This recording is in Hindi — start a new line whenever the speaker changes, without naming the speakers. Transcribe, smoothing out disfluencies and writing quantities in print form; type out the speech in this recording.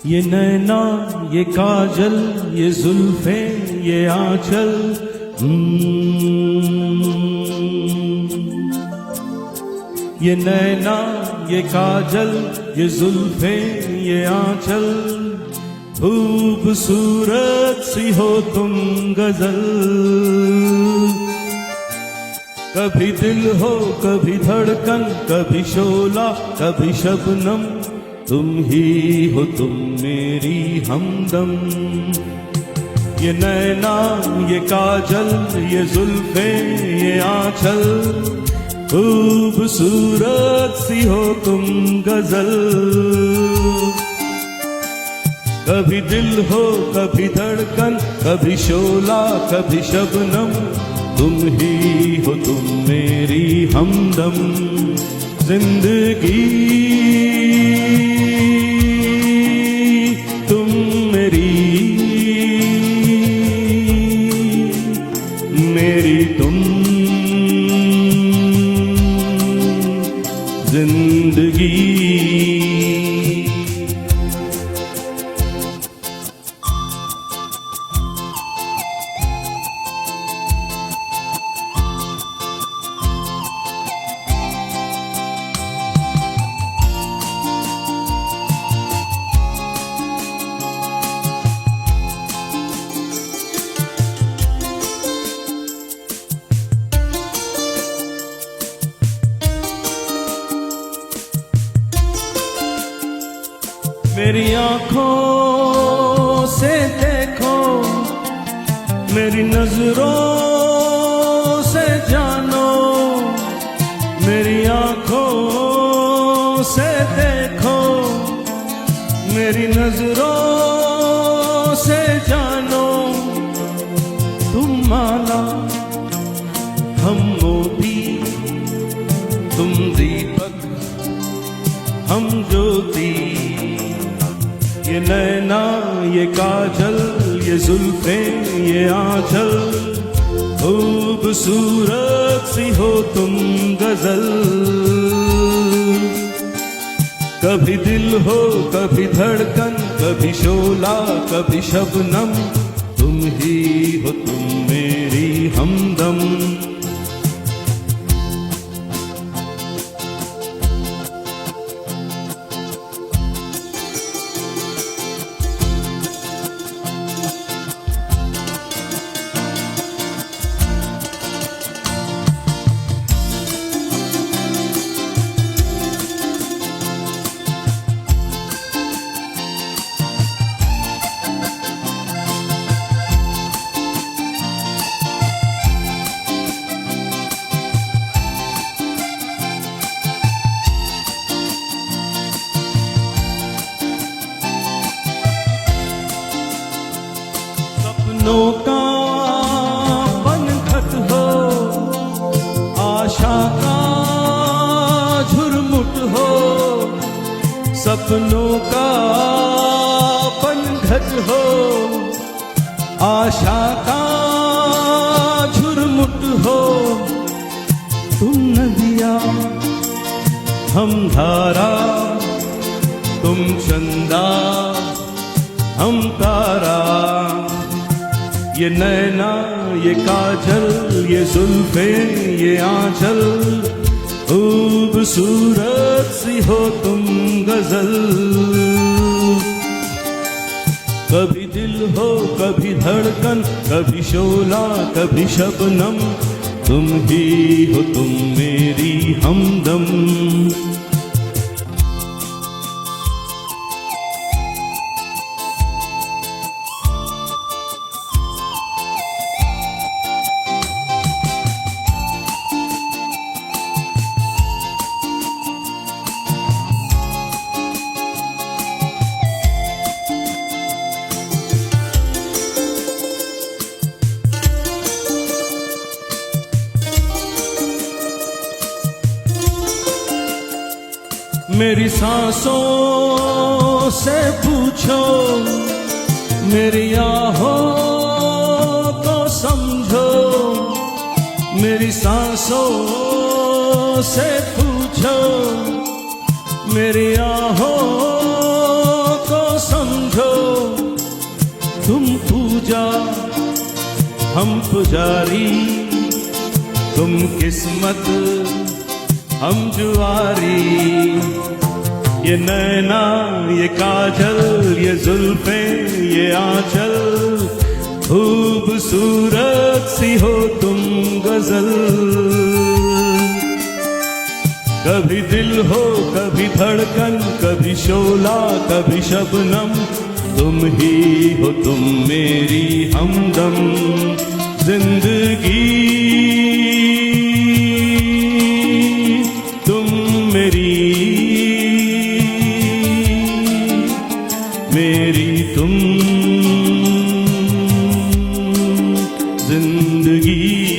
ये नैना ये काजल ये जुल्फे ये आंचल ये नैना ये काजल ये जुल्फे ये आंचल खूबसूरत सी हो तुम गजल। कभी दिल हो कभी धड़कन कभी शोला कभी शबनम तुम ही हो तुम मेरी हमदम। ये नैना ये काजल ये जुल्फे ये आंचल खूबसूरत सी हो तुम गजल। कभी दिल हो कभी धड़कन कभी शोला कभी शबनम तुम ही हो तुम मेरी हमदम। जिंदगी तुम मेरी मेरी तुम जिंदगी। मेरी आंखों से देखो मेरी नजरों से जानो। मेरी आंखों से देखो मेरी नजरों से जानो। तुम माला हम मोती तुम दीपक हम ज्योति। ये नैना ये काजल ये जुल्फे ये आंचल खूबसूरत सी हो तुम गजल। कभी दिल हो कभी धड़कन कभी शोला कभी शबनम तुम ही हो तुम मेरी हमदम। सपनों का पनघट हो आशा का झुरमुट हो। सपनों का पनघट हो आशा का झुरमुट हो। तुम नदिया हम धारा तुम चंदा हम तारा। ये नैना ये काजल ये जुल्फे ये आंचल खूबसूरत सी हो तुम गजल। कभी दिल हो कभी धड़कन कभी शोला कभी शबनम तुम ही हो तुम मेरी हमदम। मेरी सांसों से पूछो मेरी आहों को समझो। मेरी सांसों से पूछो मेरी आहों को समझो। हम पुजारी, तुम किस्मत हम जुआरी। ये नैना ये काजल ये जुल्फे ये आंचल, खूबसूरत सी हो तुम गजल। कभी दिल हो कभी धड़कन, कभी शोला कभी शबनम, तुम ही हो तुम मेरी हमदम। जिंदगी तुम मेरी तुम जिंदगी।